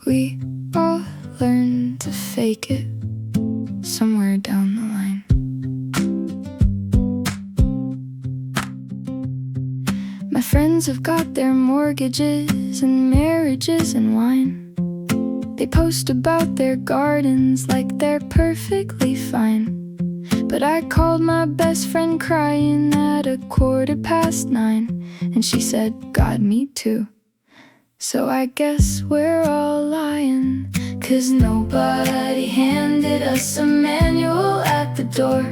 We all learn to fake it somewhere down the line. My friends have got their mortgages and marriages and wine. They post about their gardens like they're perfectly fine. But I called my best friend crying at 9:15, and she said, God, me too. So I guess we're all lying, 'cause nobody handed us a manual at the door.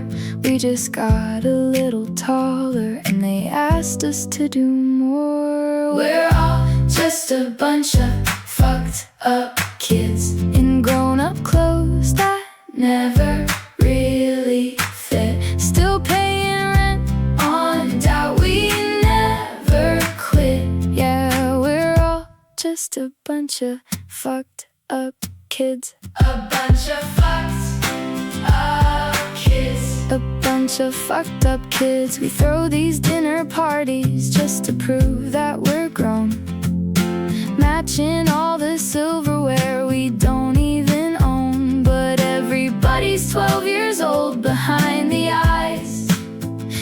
We just got a little taller and they asked us to do more. We're all just a bunch of fucked up kids in grown-up clothes that never really fit, still paying rent on doubt we never quit. Yeah, we're all just a bunch of fucked up kids. A bunch of fucked up kids. A bunch of fucked up kids. We throw these dinner parties just to prove that we're grown, matching all the silverware we don't even own. But everybody's 12 years old behind the eyes,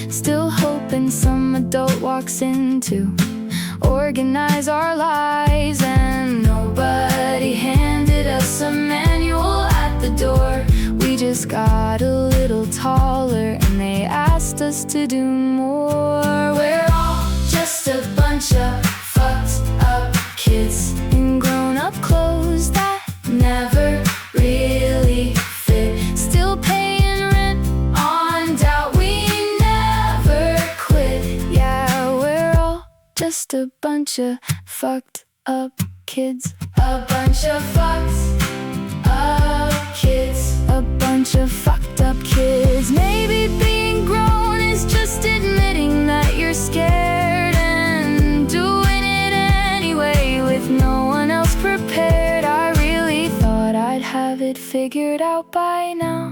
still hoping some adult walks in to organize our lives. And nobody handed us a manual at the door. We just got a little taller and they asked us to do more. We're all just a bunch of fucked up kids in grown-up clothes that never really fit, still paying rent on doubt we never quit. Yeah, we're all just a bunch of fucked up kids. A bunch of fucked up kids. A bunch of fucked up kids. Maybe being grown is just admitting that you're scared and doing it anyway with no one else prepared. I really thought I'd have it figured out by now,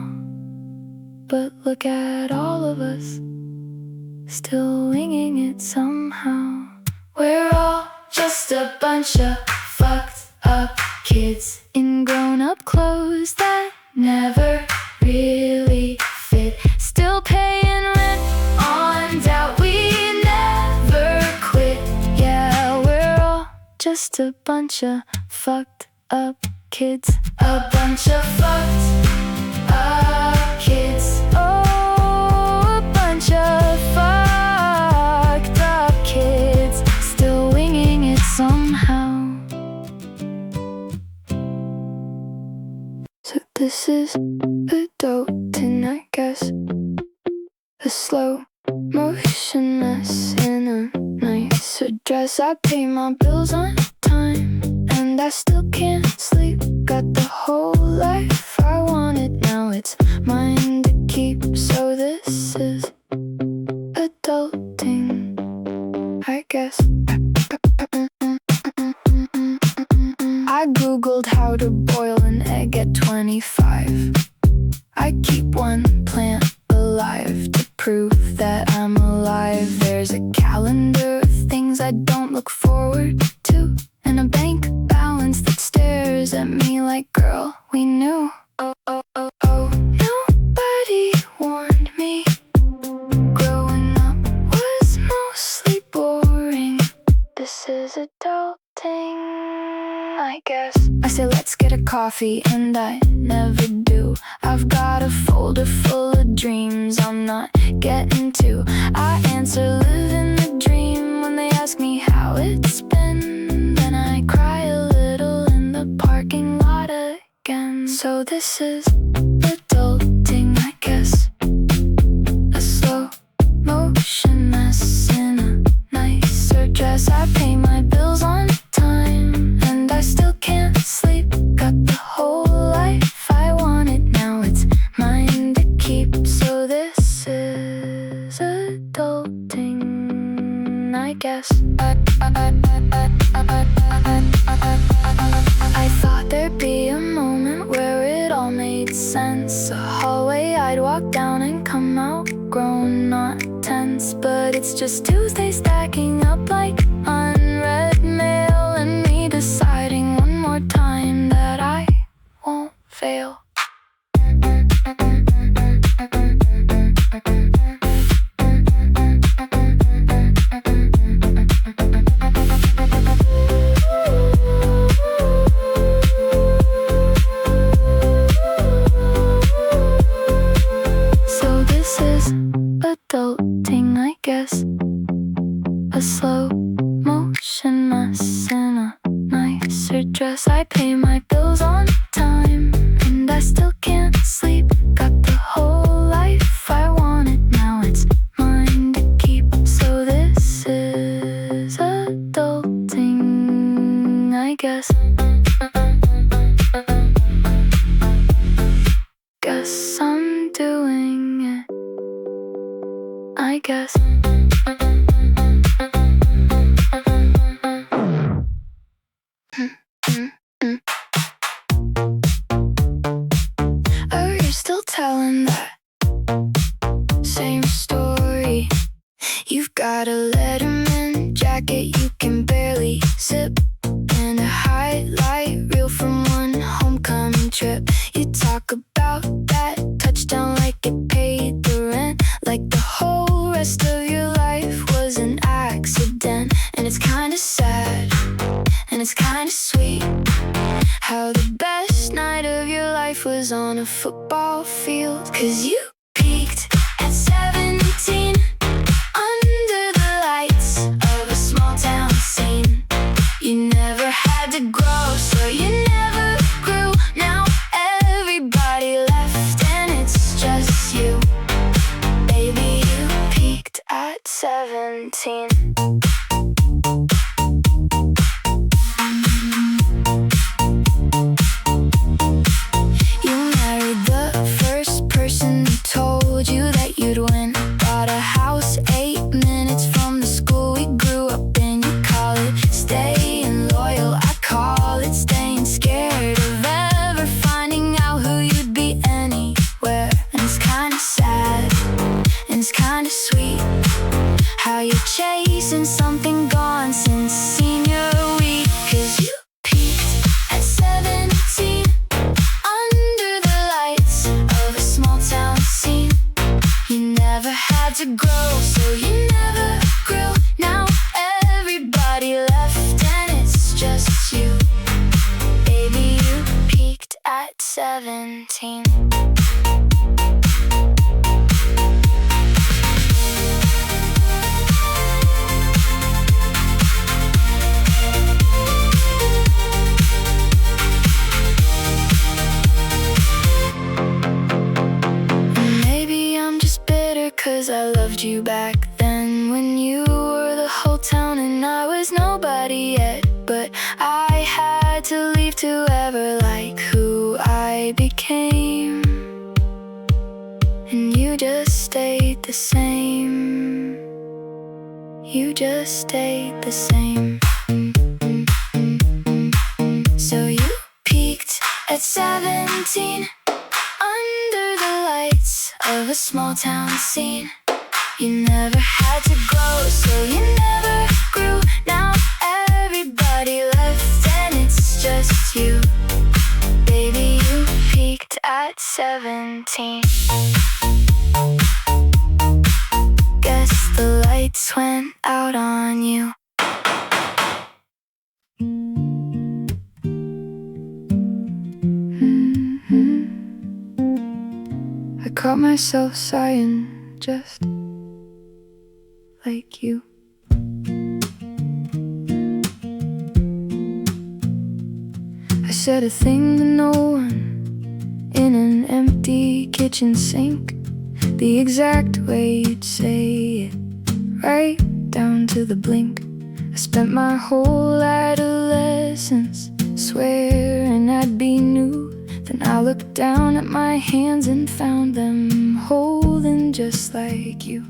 but look at all of us, still winging it somehow. We're all just a bunch of fucked up kids in grown-up clothes that never really fit, still paying rent on doubt we never quit. Yeah, we're all just a bunch of fucked up kids. A bunch of fucked up kids. Oh, a bunch of fucked up kids, still winging it somehow. So this is adulting, I guess. A slow motion mess in a nicer dress. I pay my bills on time and I still can't sleep. Got the whole life I wanted, now it's mine to keep. So this is adulting, I guess. I googled how to boil an egg at 25. I keep one plant alive to prove that I'm alive. There's a calendar of things I don't look forward to, and a bank balance that stares at me like, girl, we knew. Oh, oh, oh, oh. Nobody warned me. Growing up was mostly boring. This is adulting, I guess. I say let's get a coffee and I never do. I've got a folder full of dreams I'm not getting to. I answer living the dream when they ask me how it's been. Then I cry a little in the parking lot again. So this is adulting, I guess. A slow motion mess in a nicer dress. I pay my bills on time and I still can't sleep. Got the whole life I wanted, now it's mine to keep. So this is adulting, I guess. I thought there'd be a moment where it all made sense. A hallway I'd walk down and come out grown, not tense. But it's just Tuesday stacking up like unread mail, and me deciding one more time that answered dress. I pay my bills on time, and I still can't sleep. Got the whole life I wanted, now it's mine to keep. So this is adulting, I guess. Guess I'm doing it, I guess. Oh, you're still telling that same story. You've got a Letterman jacket you can barely zip, and a highlight reel from one homecoming trip. You talk about that touchdown like it paid the rent, like the whole rest of your life was an accident. And it's kinda sad, and it's kinda sweet, how the best night of your life was on a football field. 'Cause you peaked at 17 under the lights of a small town scene. You never had to grow, so you never grew. Now everybody left and it's just you. Baby, you peaked at 17. You'd win, bought a house 8 minutes from the school we grew up in. You call it staying loyal, I call it staying scared of ever finding out who you'd be anywhere. And it's kinda sad, and it's kinda sweet, how you're chasing something gone since senior week. 'Cause you peaked at 17 under the lights of a small town scene. You never had to grow, so you never grew. Now everybody left and it's just you. Baby, you peaked at 17. Cause I loved you back then, when you were the whole town and I was nobody yet. But I had to leave to ever like who I became, and you just stayed the same. You just stayed the same. So you peaked at 17 under the lights of a small town scene. You never had to grow, so you never grew. Now everybody left and it's just you. Baby, you peaked at 17. Guess the lights went out on you. I caught myself sighing just like you. I said a thing to no one in an empty kitchen sink, the exact way you'd say it, right down to the blink. I spent my whole adolescence swearing I'd be new. Then I looked down at my hands and found them holding just like you.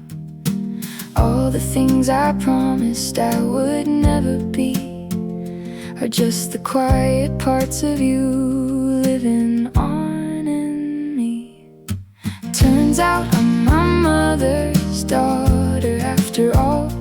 All the things I promised I would never be are just the quiet parts of you living on in me. Turns out I'm my mother's daughter after all.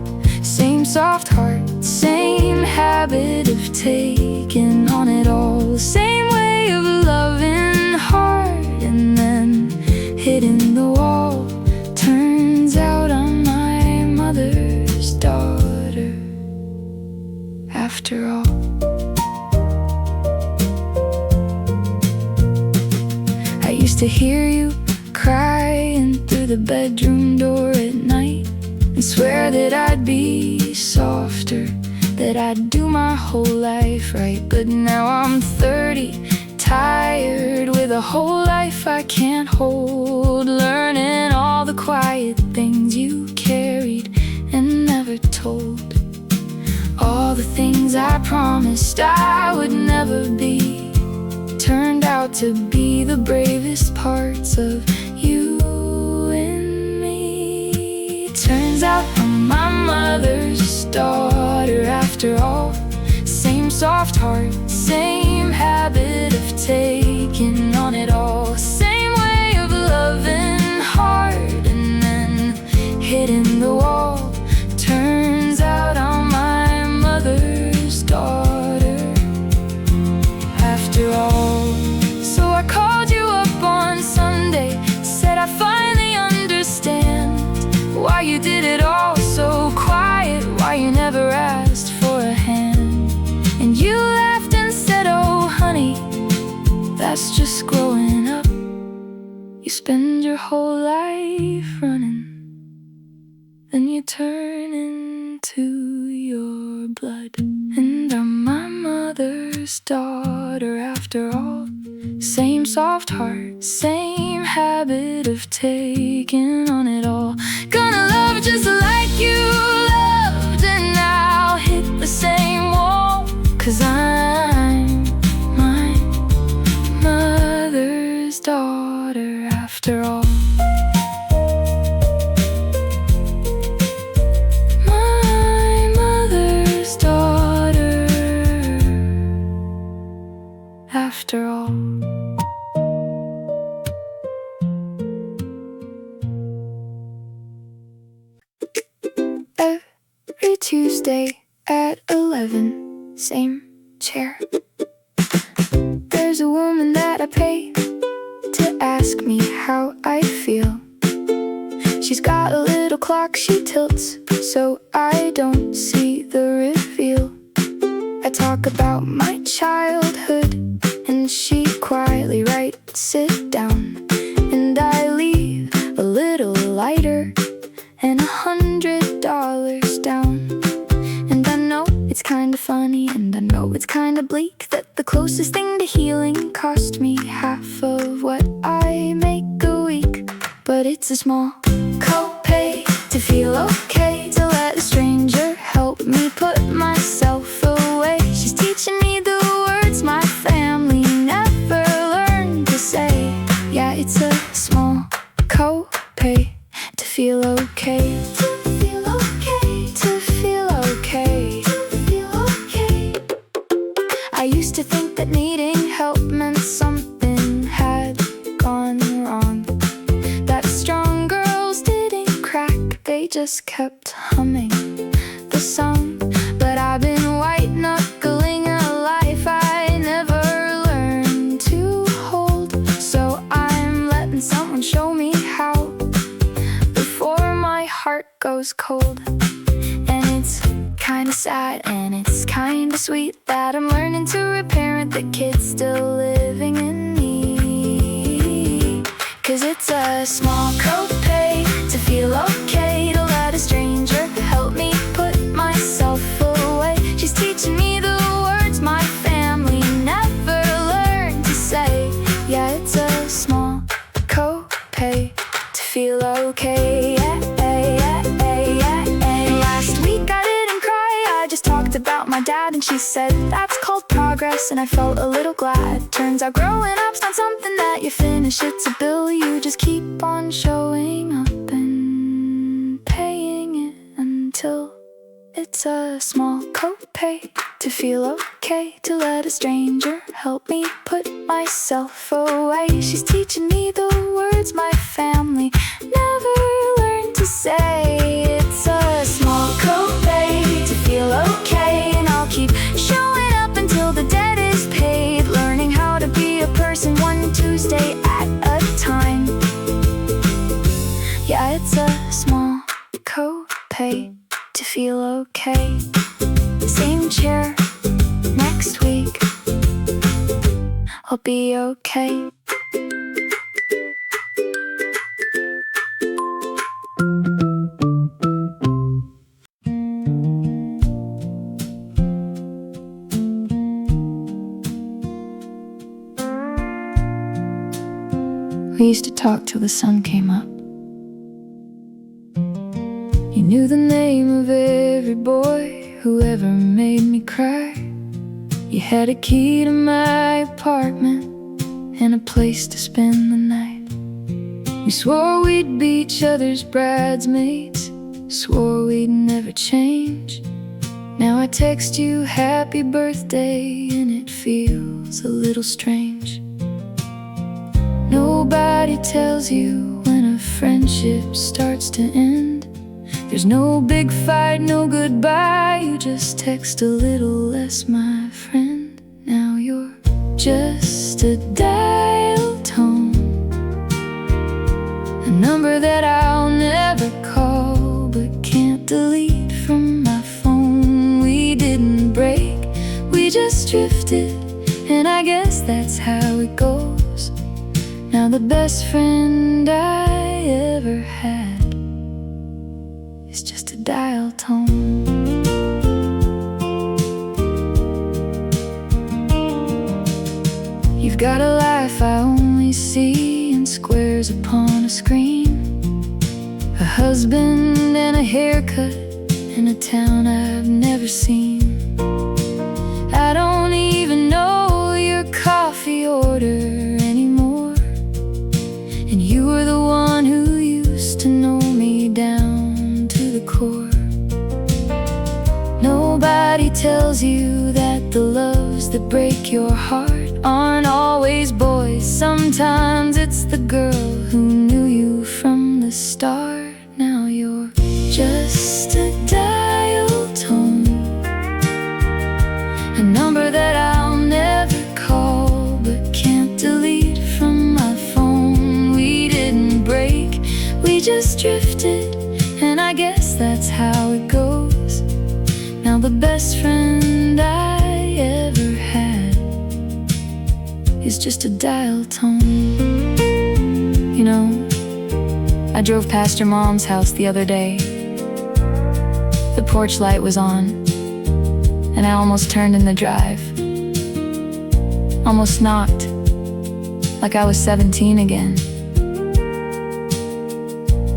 Same soft heart, same habit of taking on it all. Same way of loving hard and then hitting the wall. Turns out I'm my mother's daughter after all. I used to hear you crying through the bedroom door at night and swear that I'd be softer that I'd do my whole life right. But now I'm 30, tired with a whole life I can't hold, learning all the quiet things you carried and never told. All the things I promised I would never be turned out to be the bravest parts of you and me. Turns out I'm my mother's daughter after all. Same soft heart, same habit of taking on it all, same way of loving hard and then hitting the wall. Turns out I'm my mother's daughter after all. So I called you up on Sunday, said I finally understand why you did it all so quiet, why you never asked for a hand. And you laughed and said, oh honey, that's just growing up. You spend your whole life running, then you turn into your blood. And I'm my mother's daughter after all. Same soft heart, same habit of taking on it all. Gonna love just like you loved, and I'll hit the same wall, 'cause I'm my mother's daughter after all. My mother's daughter after all. Every Tuesday at 11, same chair. There's a woman that I pay to ask me how I feel. She's got a little clock she tilts so I don't see the reveal. I talk about my childhood and she quietly writes it down, and I leave a little lighter and $100 down. And I know it's kinda funny, and I know it's kinda bleak, that the closest thing to healing cost me half of what I make a week. But it's a small copay to feel okay, to let a stranger help me put myself away. She's teaching me the words my family never learned to say. Yeah, it's a small copay to feel okay. To feel okay. To feel okay. To feel okay. I used to think that needing help meant something had gone wrong, that strong girls didn't crack, they just kept humming the song. But I've been white-knuckling a life I never learned to hold, so I'm letting someone show me how before my heart goes cold. And it's kinda sad and it's kinda sweet that I'm learning to reparent the kid's still living in me. 'Cause it's a small copay to feel okay, to let a stranger help me put myself away. She's teaching me the words my family never learned to say. Yeah, it's a small copay to feel okay. Last week I didn't cry, I just talked about my dad, and she said that's called progress, and I felt a little glad. Turns out growing up's not something that you finish, it's a bill you just keep on showing up and paying it until it's a small copay to feel okay, to let a stranger help me put myself away. She's teaching me the words my family never learned to say. It's a small copay to feel okay, and I'll keep showing up until the debt is paid, learning how to be a person one Tuesday at a time. Yeah, it's a small copay to feel okay. Same chair next week, I'll be okay. We used to talk till the sun came up. You knew the name of every boy who ever made me cry. You had a key to my apartment and a place to spend the night. We swore we'd be each other's bridesmaids, swore we'd never change. Now I text you happy birthday and it feels a little strange. Nobody tells you when a friendship starts to end. There's no big fight, no goodbye. You just text a little less, my friend. Now you're just a dial tone, a number that I'll never call but can't delete from my phone. We didn't break, we just drifted, and I guess that's how it goes. Now the best friend I ever had is just a dial tone. You've got a life I only see in squares upon a screen, a husband and a haircut in a town I've never seen. I don't even know your coffee order anymore, and you were the one who used to know me down to the core. Nobody tells you that the loves that break your heart aren't always boys. Sometimes it's the girl who knew you from the start. Now you're just a dial tone, a number that I'll never call but can't delete from my phone. We didn't break, we just drifted, and I guess that's how it goes. Now the best friend I ever had is just a dial tone. You know, I drove past your mom's house the other day. The porch light was on, and I almost turned in the drive. Almost knocked, like I was 17 again.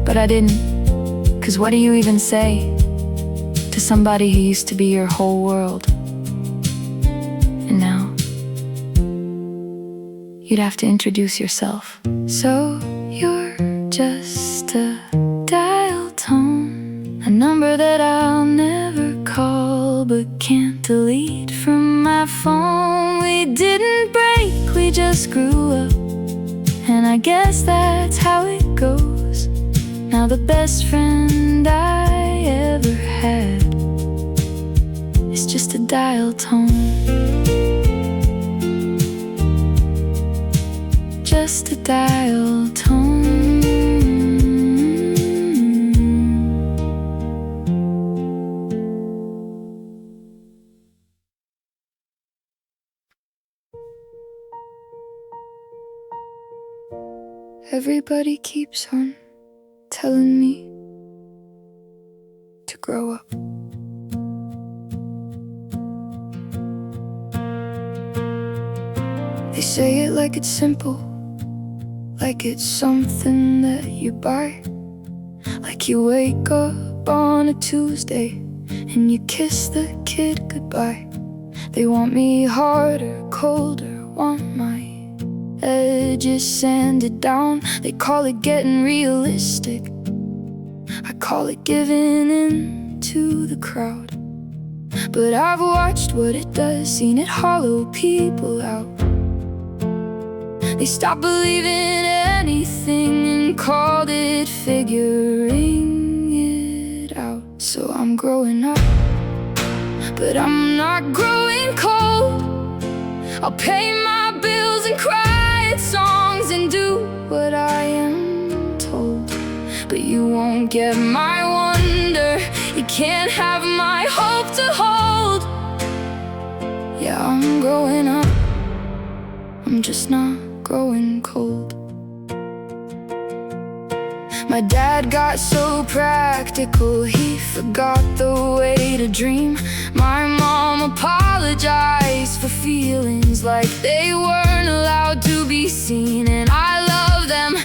But I didn't, 'cause what do you even say to somebody who used to be your whole world? And now you'd have to introduce yourself. So you're just a dial tone, a number that I'll never call but can't delete from my phone. We didn't break, we just grew up, and I guess that's how it goes. Now the best friend I ever had is just a dial tone, just a dial tone. Everybody keeps on telling me to grow up. They say it like it's simple, like it's something that you buy. Like you wake up on a Tuesday and you kiss the kid goodbye. They want me harder, colder, want my edges sanded down. They call it getting realistic, I call it giving in to the crowd. But I've watched what it does, seen it hollow people out. They stopped believing anything and called it figuring it out. So I'm growing up, but I'm not growing cold. I'll pay my bills and cry at songs and do what I am told. But you won't get my wonder, you can't have my hope to hold. Yeah, I'm growing up, I'm just not growing cold. My dad got so practical, he forgot the way to dream. My mom apologized for feelings like they weren't allowed to be seen. And I love them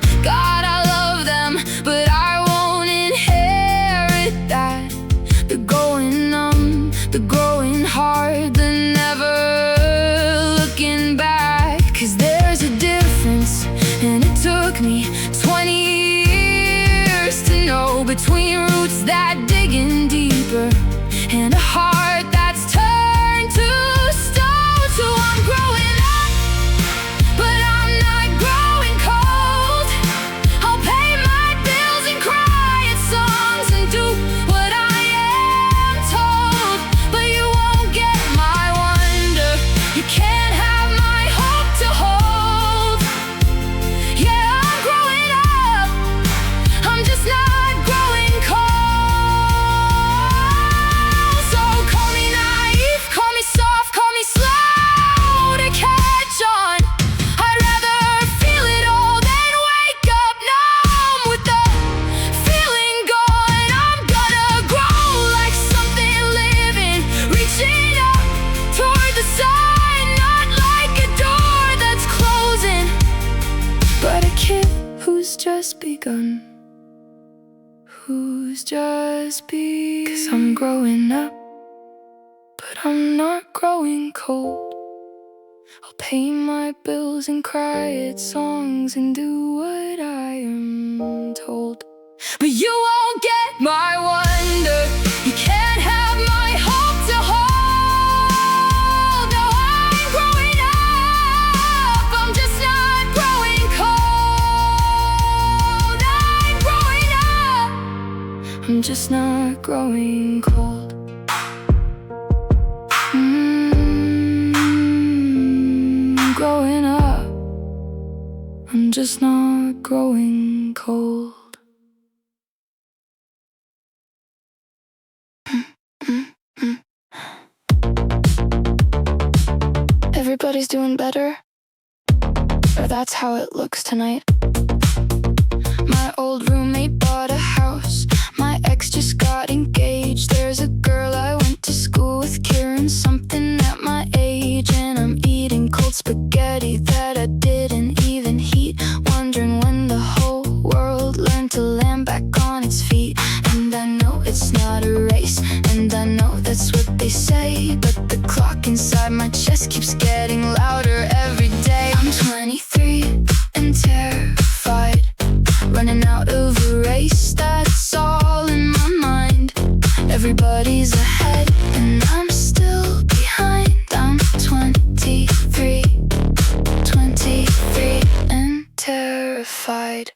begun, who's just begun. 'Cause I'm growing up, but I'm not growing cold. I'll pay my bills and cry at songs and do what I am told. But you won't get my wonder, you can't have my hope to hold. No, I'm growing up, I'm just not growing cold. I'm growing up, I'm just not growing cold. Growing up, I'm just not growing cold. Everybody's doing better, or that's how it looks tonight. My old roommate bought a house, my ex just got engaged. There's a girl I went to school with, Kieran, something at my age. And I'm eating cold spaghetti that I didn't even heat, wondering when the whole world learned to land back on its feet. And I know it's not a race, and I know that's what they say, but the clock inside my chest keeps getting louder every day. I'm 23 and terrified, running out of a race, that's all in my mind. Everybody's ahead and I'm still behind. I'm 23 and terrified.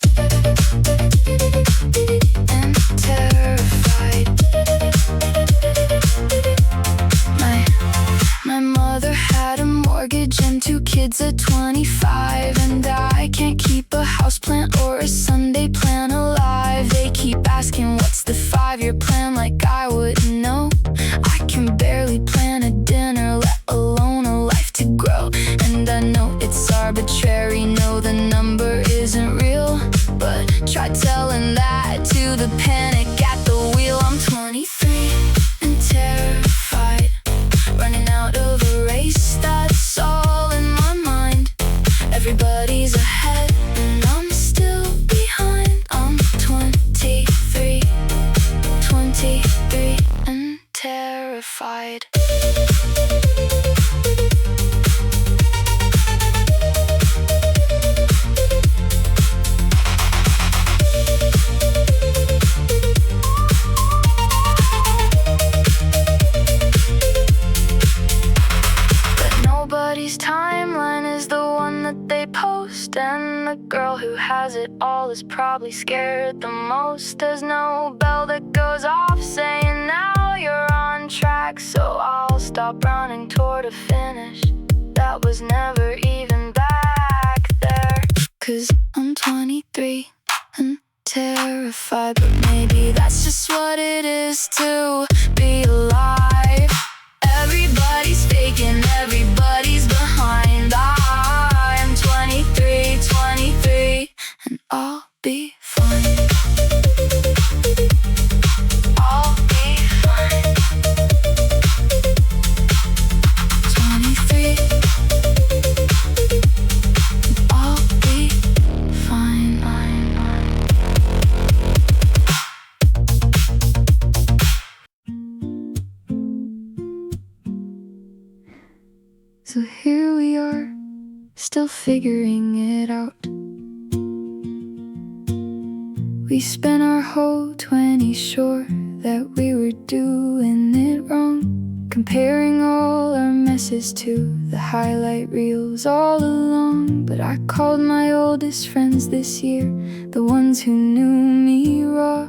And terrified. My mother had a mortgage and 2 kids at 25, and I can't keep a houseplant or a Sunday plan alive. They keep asking what's the 5-year plan, like I wouldn't know. I can barely plan a dinner, let alone a life to grow. And I know it's arbitrary, no, the number isn't real, but try telling that to the panic at the wheel. I'm 23 and terrified, running out of a race, that's all in my mind. Everybody's ahead and I'm still behind. I'm 23 and terrified. Nobody's timeline is the one that they post, and the girl who has it all is probably scared the most. There's no bell that goes off saying now you're on track, so I'll stop running toward a finish that was never even back there. 'Cause I'm 23 and terrified, but maybe that's just what it is to be alive. Everybody's faking, everybody's behind. I'm 23 and I'll be fine. I'll be fine. 23 and I'll be fine. So here we are, still figuring it out. We spent our whole 20s sure that we were doing it wrong, comparing all our messes to the highlight reels all along. But I called my oldest friends this year, the ones who knew me raw,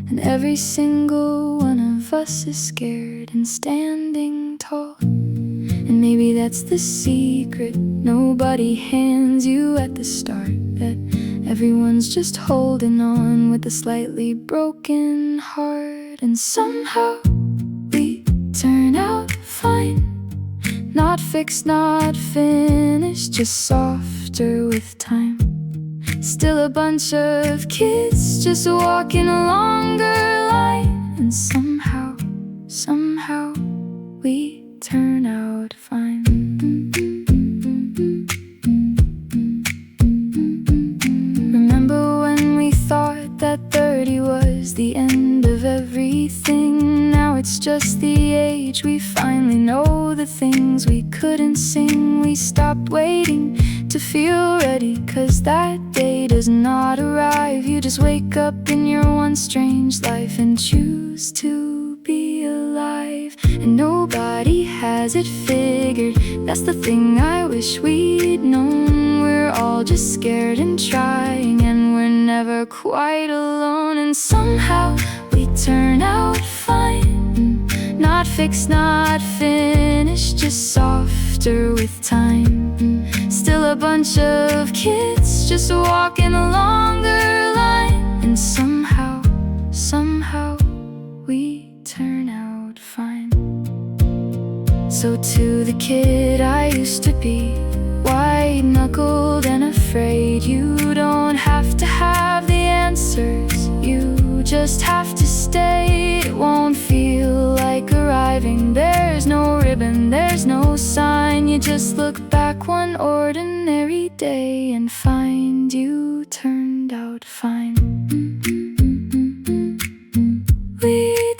and every single one of us is scared and standing tall. And maybe that's the secret nobody hands you at the start, that everyone's just holding on with a slightly broken heart. And somehow we turn out fine, not fixed, not finished, just softer with time. Still a bunch of kids just walking a longer line. And somehow we turn out fine. Remember when we thought past the age we finally know the things we couldn't sing. We stopped waiting to feel ready, 'cause that day does not arrive. You just wake up in your one strange life and choose to be alive. And nobody has it figured, that's the thing I wish we'd known. We're all just scared and trying, and we're never quite alone. And somehow we turn out fine, not fixed, not finished, just softer with time. Still a bunch of kids just walking a longer line. And somehow we turn out fine. So to the kid I used to be, white-knuckled and afraid, you don't have to have the answers, you just have to stay. It won't feel like arriving, there's no ribbon, there's no sign. You just look back one ordinary day and find you turned out fine. We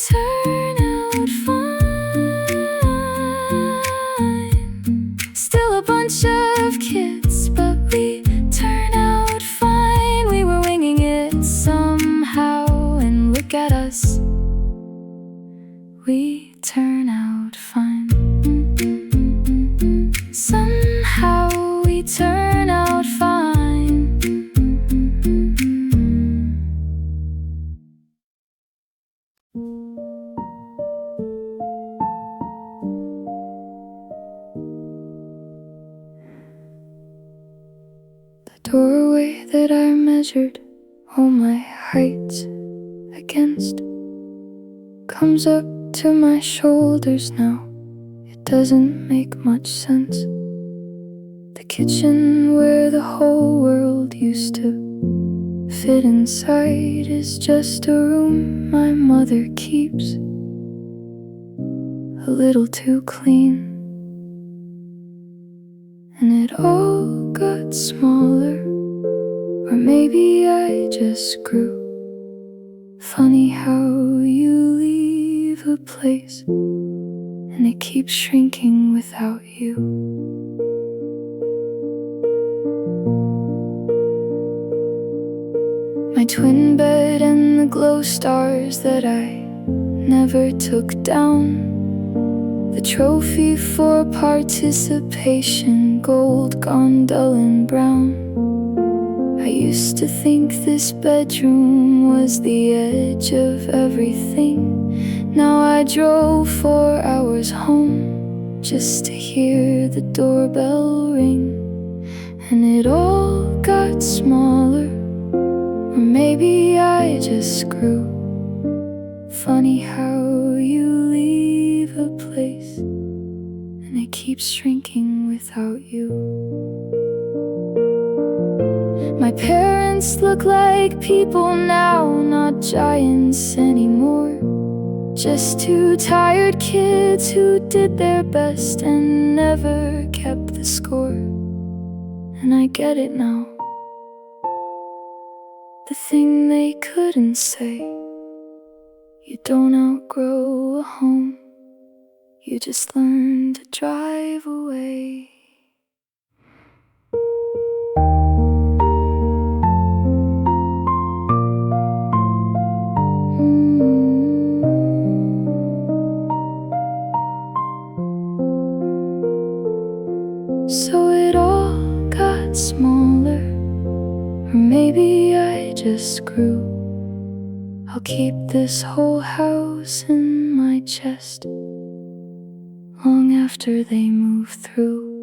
turn out fine. Still a bunch of kids, but we turn out fine. We were winging it somehow, and look at us, we turn out fine. Somehow we turn out fine. The doorway that I measured all my height against comes up to my shoulders now. It doesn't make much sense. The kitchen where the whole world used to fit inside is just a room my mother keeps a little too clean. And it all got smaller, or maybe I just grew. Funny how you leave a place and it keeps shrinking without you. My twin bed and the glow stars that I never took down, the trophy for participation, gold gone dull and brown. I used to think this bedroom was the edge of everything. Now I drove 4 hours home just to hear the doorbell ring. And it all got smaller, or maybe I just grew. Funny how you leave a place and it keeps shrinking without you. My parents look like people now, not giants anymore. Just two tired kids who did their best and never kept the score. And I get it now, the thing they couldn't say. You don't outgrow a home, you just learn to drive away. So it all got smaller, or maybe I just grew. I'll keep this whole house in my chest long after they move through.